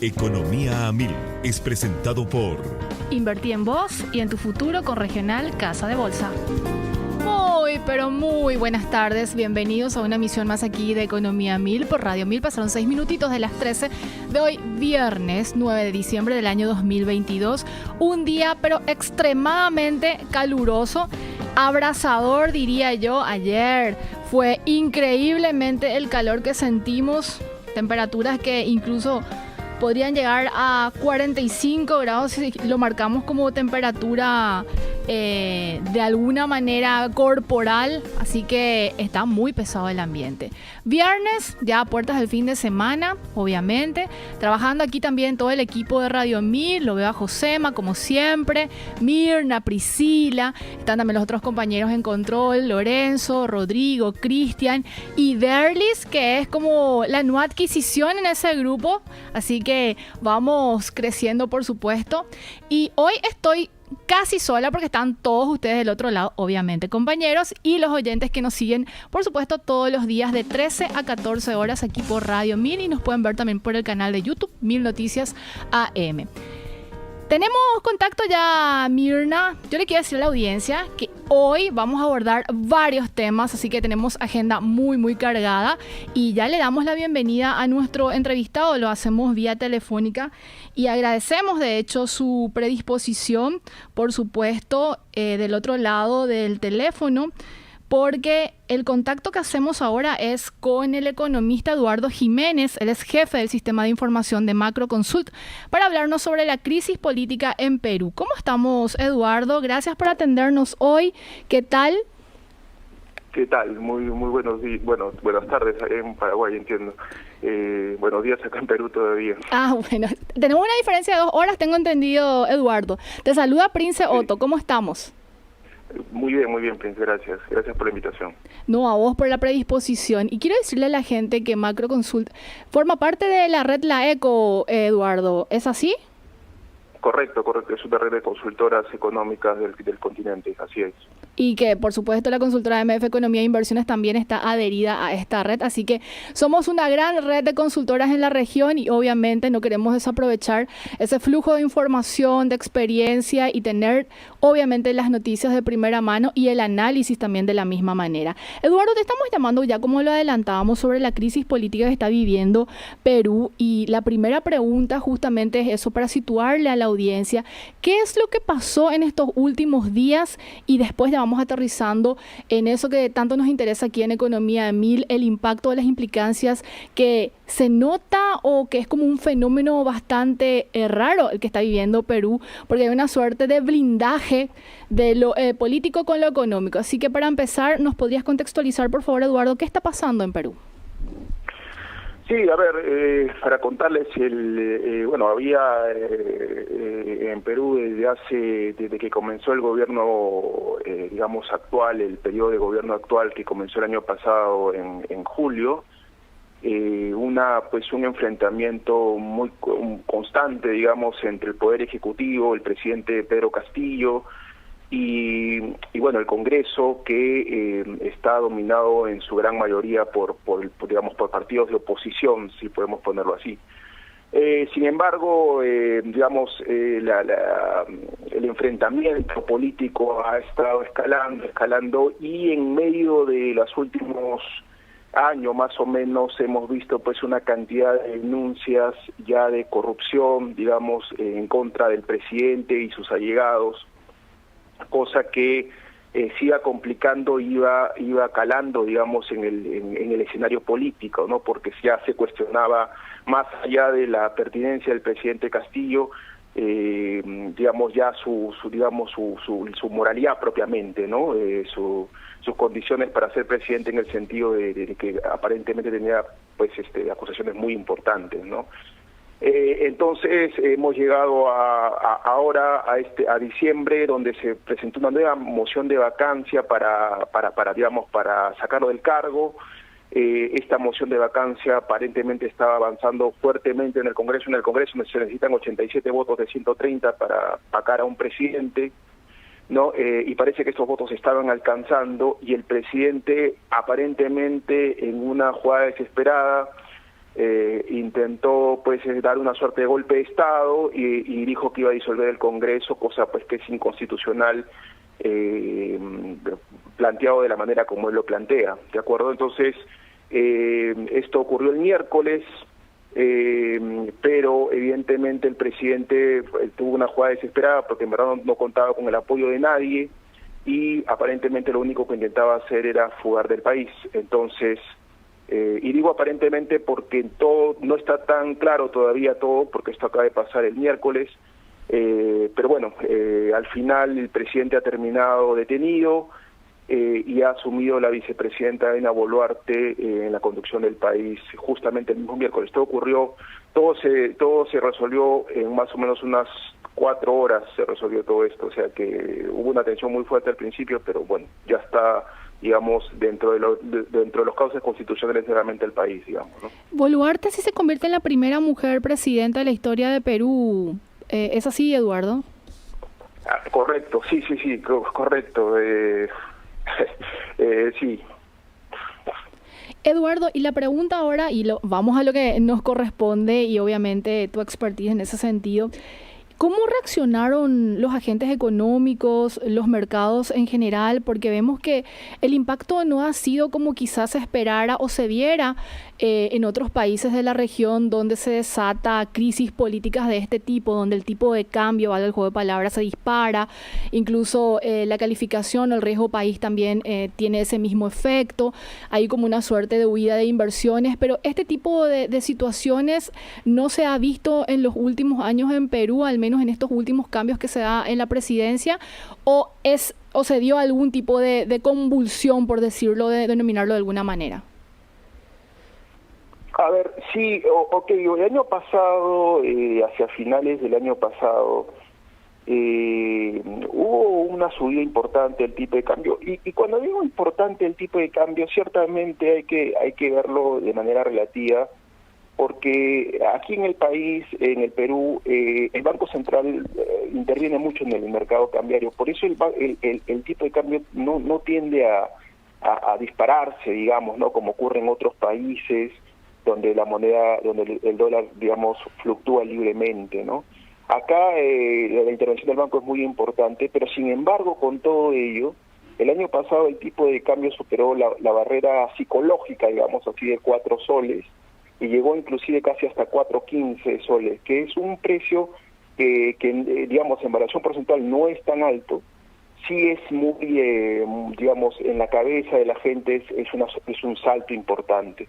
Economía a Mil es presentado por Invertí en vos y en tu futuro con Regional Casa de Bolsa. Muy, pero muy buenas tardes. Bienvenidos a una emisión más aquí de Economía 1000 por Radio 1000. Pasaron 6 minutitos de las 13 de hoy, viernes 9 de diciembre del año 2022. Un día, pero extremadamente caluroso, abrasador, diría yo. Ayer fue increíblemente el calor que sentimos. Temperaturas que incluso podrían llegar a 45 grados si lo marcamos como temperatura de alguna manera corporal, así que está muy pesado el ambiente. Viernes, ya a puertas del fin de semana, obviamente, trabajando aquí también todo el equipo de Radio 1000, lo veo a Josema como siempre, Mirna, Priscila, están también los otros compañeros en control, Lorenzo, Rodrigo, Cristian y Derlis, que es como la nueva adquisición en ese grupo, así que vamos creciendo por supuesto, y hoy estoy casi sola porque están todos ustedes del otro lado, obviamente compañeros, y los oyentes que nos siguen, por supuesto, todos los días de 13 a 14 horas aquí por Radio 1000 y nos pueden ver también por el canal de YouTube 1000 Noticias AM. Tenemos contacto ya, Mirna. Yo le quiero decir a la audiencia que hoy vamos a abordar varios temas, así que tenemos agenda muy cargada y ya le damos la bienvenida a nuestro entrevistado, lo hacemos vía telefónica y agradecemos de hecho su predisposición, por supuesto, del otro lado del teléfono, porque el contacto que hacemos ahora es con el economista Eduardo Jiménez, él es jefe del sistema de información de Macroconsult, para hablarnos sobre la crisis política en Perú. ¿Cómo estamos, Eduardo? Gracias por atendernos hoy. ¿Qué tal? ¿Qué tal? Muy buenos días. Bueno, buenas tardes en Paraguay, entiendo. Buenos días acá en Perú todavía. Bueno, tenemos una diferencia de 2 horas, tengo entendido, Eduardo. Te saluda Prince Otto, sí. ¿Cómo estamos? Muy bien, Prince, gracias. Gracias por la invitación. No, a vos por la predisposición. Y quiero decirle a la gente que Macroconsult forma parte de la red La Eco, Eduardo. ¿Es así? Correcto. Es una red de consultoras económicas del continente, así es. Y que, por supuesto, la consultora MF Economía e Inversiones también está adherida a esta red. Así que somos una gran red de consultoras en la región y obviamente no queremos desaprovechar ese flujo de información, de experiencia y tener, obviamente, las noticias de primera mano y el análisis también de la misma manera. Eduardo, te estamos llamando ya, como lo adelantábamos, sobre la crisis política que está viviendo Perú. Y la primera pregunta justamente es eso, para situarle a la audiencia, ¿qué es lo que pasó en estos últimos días? Y después ya vamos aterrizando en eso que tanto nos interesa aquí en Economía 1000, el impacto de las implicancias que se nota o que es como un fenómeno bastante raro el que está viviendo Perú, porque hay una suerte de blindaje de lo político con lo económico. Así que para empezar, ¿nos podrías contextualizar, por favor, Eduardo, qué está pasando en Perú? Sí, a ver, para contarles, había en Perú desde que comenzó el gobierno, actual, el periodo de gobierno actual que comenzó el año pasado en julio, un enfrentamiento muy constante, entre el Poder Ejecutivo, el presidente Pedro Castillo, y el Congreso, que está dominado en su gran mayoría por partidos de oposición, si podemos ponerlo así. Sin embargo, el enfrentamiento político ha estado escalando y en medio de los últimos años más o menos hemos visto una cantidad de denuncias ya de corrupción, en contra del presidente y sus allegados, cosa que siga complicando, iba calando, en el escenario político, ¿no? Porque ya se cuestionaba, más allá de la pertinencia del presidente Castillo, ya su moralidad propiamente, ¿no? Sus condiciones para ser presidente, en el sentido de que aparentemente tenía acusaciones muy importantes, ¿no? Entonces hemos llegado ahora a diciembre, donde se presentó una nueva moción de vacancia para sacarlo del cargo. Esta moción de vacancia aparentemente estaba avanzando fuertemente en el Congreso. En el Congreso se necesitan 87 votos de 130 para vacar a un presidente, ¿no? Y parece que estos votos se estaban alcanzando, y el presidente, aparentemente en una jugada desesperada, intentó pues dar una suerte de golpe de Estado y dijo que iba a disolver el Congreso, cosa pues que es inconstitucional, planteado de la manera como él lo plantea, ¿de acuerdo? Entonces, esto ocurrió el miércoles, pero evidentemente el presidente tuvo una jugada desesperada porque en verdad no contaba con el apoyo de nadie y aparentemente lo único que intentaba hacer era fugar del país. Entonces, y digo aparentemente porque todo no está tan claro todavía todo, porque esto acaba de pasar el miércoles, pero bueno, al final el presidente ha terminado detenido y ha asumido la vicepresidenta Dina Boluarte en la conducción del país justamente el mismo miércoles. Todo se resolvió en más o menos unas 4 horas, se resolvió todo esto, o sea que hubo una tensión muy fuerte al principio, pero bueno, ya está, digamos, dentro de los cauces constitucionales realmente del país, digamos, ¿no? Boluarte sí se convierte en la primera mujer presidenta de la historia de Perú. ¿Es así, Eduardo? Correcto, sí, correcto. Sí. Eduardo, y la pregunta ahora, vamos a lo que nos corresponde y obviamente tu expertise en ese sentido. ¿Cómo reaccionaron los agentes económicos, los mercados en general? Porque vemos que el impacto no ha sido como quizás se esperara o se viera en otros países de la región donde se desata crisis políticas de este tipo, donde el tipo de cambio, vale el juego de palabras, se dispara, incluso la calificación, el riesgo país también tiene ese mismo efecto, hay como una suerte de huida de inversiones, pero este tipo de situaciones no se ha visto en los últimos años en Perú, al menos en estos últimos cambios que se da en la presidencia, o se dio algún tipo de convulsión, por decirlo, de denominarlo de alguna manera. A ver, sí, el año pasado, hacia finales del año pasado, hubo una subida importante del tipo de cambio, y cuando digo importante el tipo de cambio, ciertamente hay que verlo de manera relativa, porque aquí en el país, en el Perú, el Banco Central interviene mucho en el mercado cambiario, por eso el tipo de cambio no tiende a dispararse, digamos, ¿no? Como ocurre en otros países, donde la moneda, donde el dólar, digamos, fluctúa libremente, ¿no? Acá la intervención del banco es muy importante, pero sin embargo, con todo ello, el año pasado el tipo de cambio superó la barrera psicológica, digamos así, de 4 soles, y llegó inclusive casi hasta 4.15 soles, que es un precio que digamos, en variación porcentual no es tan alto, sí es muy, digamos, en la cabeza de la gente es un salto importante.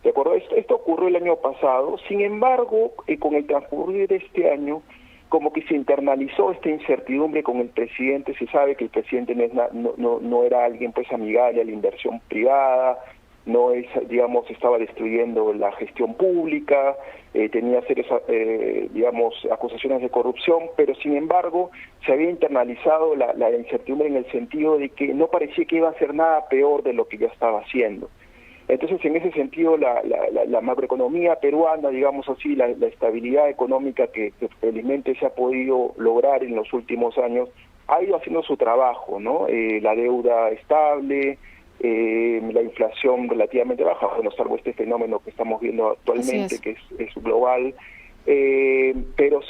¿De acuerdo? Esto ocurrió el año pasado, sin embargo, con el transcurrir de este año, como que se internalizó esta incertidumbre con el presidente. Se sabe que el presidente no era alguien pues amigable a la inversión privada, digamos, estaba destruyendo la gestión pública, tenía serias, digamos, acusaciones de corrupción, pero sin embargo se había internalizado la incertidumbre en el sentido de que no parecía que iba a hacer nada peor de lo que ya estaba haciendo. Entonces, en ese sentido, la macroeconomía peruana, digamos así, la estabilidad económica que felizmente se ha podido lograr en los últimos años, ha ido haciendo su trabajo, ¿no? La deuda estable, la inflación relativamente baja, bueno, salvo este fenómeno que estamos viendo actualmente, que es global. Pero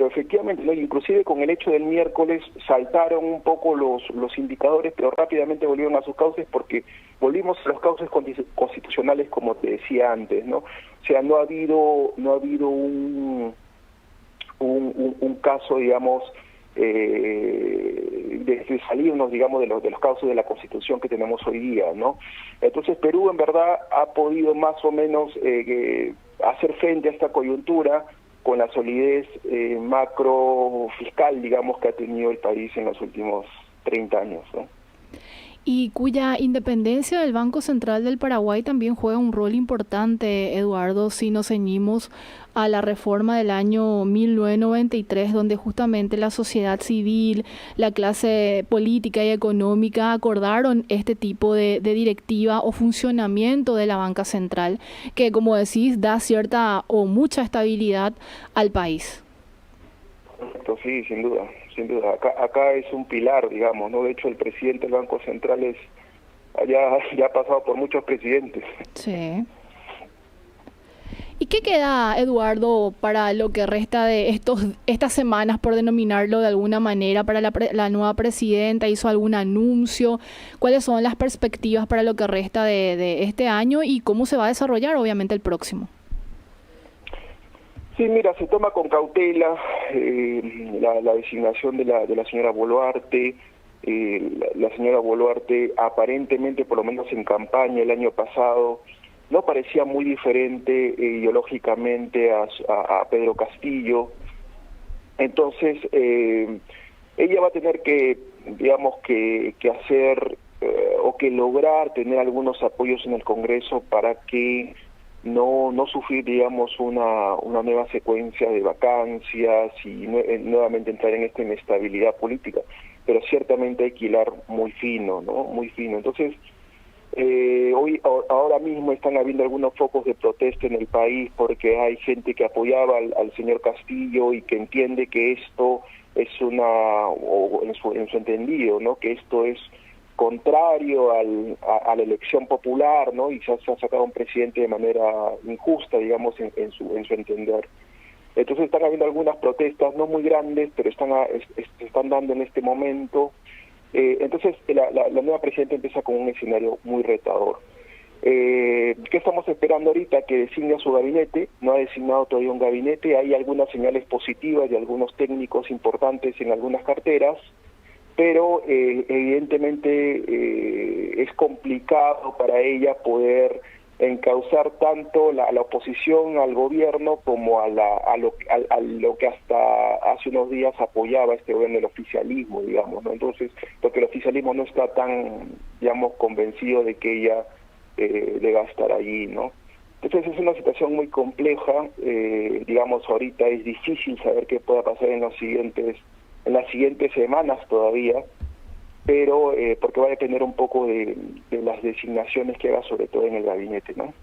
efectivamente, ¿no? Inclusive con el hecho del miércoles saltaron un poco los indicadores, pero rápidamente volvieron a sus cauces porque volvimos a los cauces constitucionales, como te decía antes, ¿no? O sea, no ha habido un caso, digamos, de salirnos, digamos, de los cauces de la Constitución que tenemos hoy día, ¿no? Entonces Perú en verdad ha podido más o menos hacer frente a esta coyuntura con la solidez macro fiscal, digamos, que ha tenido el país en los últimos 30 años, ¿no? Y cuya independencia del Banco Central del Paraguay también juega un rol importante, Eduardo, si nos ceñimos a la reforma del año 1993, donde justamente la sociedad civil, la clase política y económica acordaron este tipo de directiva o funcionamiento de la banca central, que, como decís, da cierta o mucha estabilidad al país. Sí, sin duda. Acá es un pilar, digamos, ¿no? De hecho, el presidente del Banco Central ya ha pasado por muchos presidentes. Sí. ¿Y qué queda, Eduardo, para lo que resta de estas semanas, por denominarlo de alguna manera, para la nueva presidenta? ¿Hizo algún anuncio? ¿Cuáles son las perspectivas para lo que resta de este año y cómo se va a desarrollar, obviamente, el próximo? Sí, mira, se toma con cautela la designación de la señora Boluarte. La señora Boluarte, aparentemente, por lo menos en campaña el año pasado, no parecía muy diferente ideológicamente a Pedro Castillo. Entonces, ella va a tener que, digamos, que hacer o que lograr tener algunos apoyos en el Congreso para que no sufrir, digamos, una nueva secuencia de vacancias y nuevamente entrar en esta inestabilidad política. Pero ciertamente hay que hilar muy fino, ¿no? Muy fino. Entonces, ahora mismo están habiendo algunos focos de protesta en el país porque hay gente que apoyaba al señor Castillo y que entiende que esto es en su entendido, ¿no? Que esto es contrario a la elección popular, ¿no? Y se ha sacado un presidente de manera injusta, digamos, en su entender. Entonces están habiendo algunas protestas, no muy grandes, pero se están dando en este momento. Entonces la nueva presidenta empieza con un escenario muy retador. ¿Qué estamos esperando ahorita? Que designe a su gabinete. No ha designado todavía un gabinete. Hay algunas señales positivas de algunos técnicos importantes en algunas carteras, pero evidentemente es complicado para ella poder encauzar tanto la oposición al gobierno como a lo que hasta hace unos días apoyaba este gobierno, el oficialismo, digamos, ¿no? Entonces, porque el oficialismo no está tan, digamos, convencido de que ella deba estar allí, ¿no? Entonces es una situación muy compleja, digamos, ahorita es difícil saber qué pueda pasar en las siguientes semanas todavía, pero porque va a depender un poco de las designaciones que haga, sobre todo en el gabinete, ¿no?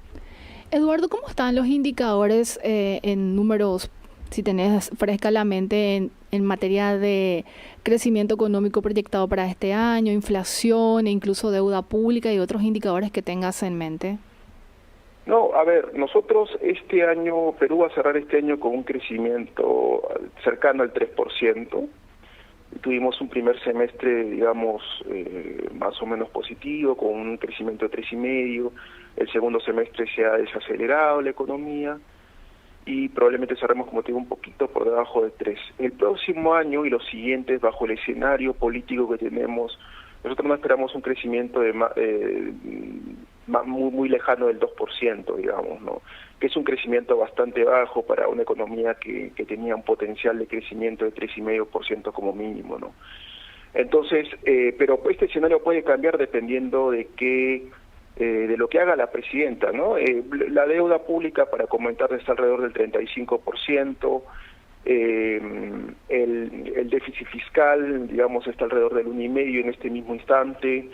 Eduardo, ¿cómo están los indicadores en números, si tenés fresca la mente, en materia de crecimiento económico proyectado para este año, inflación e incluso deuda pública y otros indicadores que tengas en mente? No, a ver, nosotros este año, Perú va a cerrar este año con un crecimiento cercano al 3%. Tuvimos un primer semestre, digamos, más o menos positivo, con un crecimiento de 3,5. El segundo semestre se ha desacelerado la economía y probablemente cerremos, como te digo, un poquito por debajo de 3. El próximo año y los siguientes, bajo el escenario político que tenemos, nosotros no esperamos un crecimiento muy lejano del 2%, digamos, ¿no? Que es un crecimiento bastante bajo para una economía que tenía un potencial de crecimiento de 3,5% como mínimo, ¿no? Entonces, pero este escenario puede cambiar dependiendo de lo que haga la presidenta, ¿no? La deuda pública, para comentar, está alrededor del 35%, el déficit fiscal, digamos, está alrededor del 1,5% en este mismo instante.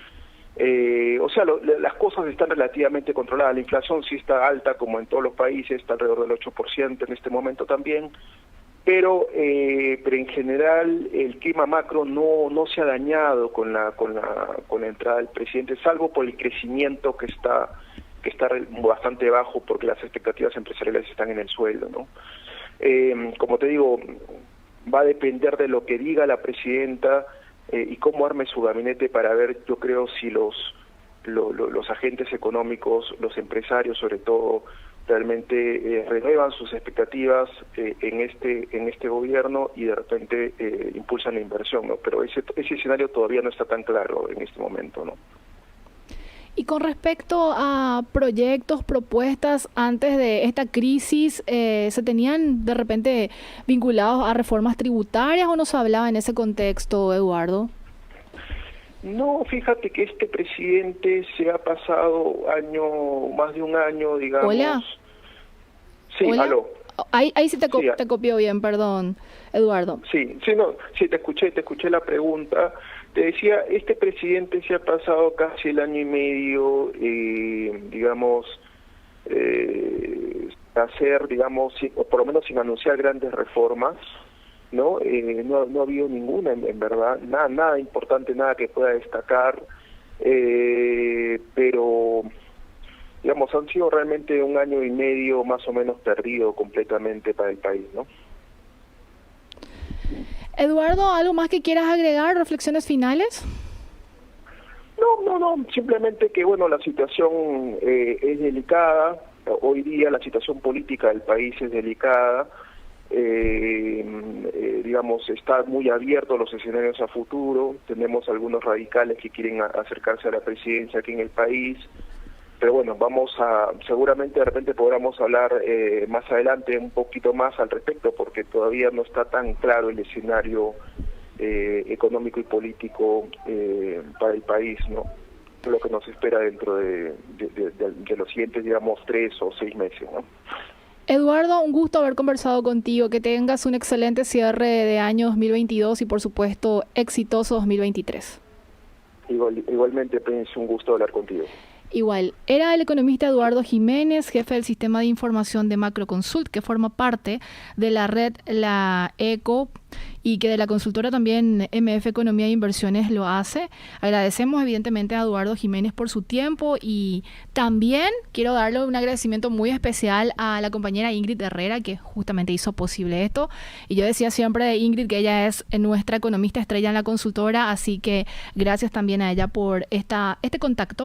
O sea, las cosas están relativamente controladas. La inflación sí está alta, como en todos los países, está alrededor del 8% en este momento también, pero en general el clima macro no se ha dañado con la entrada del presidente, salvo por el crecimiento que está bastante bajo, porque las expectativas empresariales están en el suelo, ¿no? Como te digo, va a depender de lo que diga la presidenta y cómo arme su gabinete, para ver, yo creo, si los agentes económicos, los empresarios sobre todo, realmente renuevan sus expectativas en este gobierno y de repente impulsan la inversión, ¿no? Pero ese escenario todavía no está tan claro en este momento, ¿no? Y con respecto a proyectos, propuestas antes de esta crisis, ¿se tenían de repente vinculados a reformas tributarias o no se hablaba en ese contexto, Eduardo? No, fíjate que este presidente se ha pasado más de un año, digamos. Hola. Sí, ¿Hola? aló. Ahí sí te copió bien, perdón, Eduardo. Sí, te escuché la pregunta. Te decía, este presidente se ha pasado casi el año y medio, digamos, hacer, digamos, o por lo menos sin anunciar grandes reformas, ¿no? No ha habido ninguna, en verdad, nada importante, nada que pueda destacar, pero digamos, han sido realmente un año y medio más o menos perdido completamente para el país, ¿no? Eduardo, ¿algo más que quieras agregar? ¿Reflexiones finales? No, simplemente que, bueno, la situación es delicada. Hoy día la situación política del país es delicada. Digamos, está muy abierto los escenarios a futuro. Tenemos algunos radicales que quieren acercarse a la presidencia aquí en el país. Pero bueno, seguramente de repente podamos hablar más adelante un poquito más al respecto, porque todavía no está tan claro el escenario económico y político para el país, ¿no? Lo que nos espera dentro de los siguientes, digamos, 3 o 6 meses, ¿no? Eduardo, un gusto haber conversado contigo. Que tengas un excelente cierre de año 2022 y, por supuesto, exitoso 2023. Igualmente, es un gusto hablar contigo. Igual, era el economista Eduardo Jiménez, jefe del sistema de información de Macroconsult, que forma parte de la red La ECO y que de la consultora también MF Economía e Inversiones lo hace. Agradecemos evidentemente a Eduardo Jiménez por su tiempo y también quiero darle un agradecimiento muy especial a la compañera Ingrid Herrera, que justamente hizo posible esto. Y yo decía siempre de Ingrid que ella es nuestra economista estrella en la consultora, así que gracias también a ella por este contacto.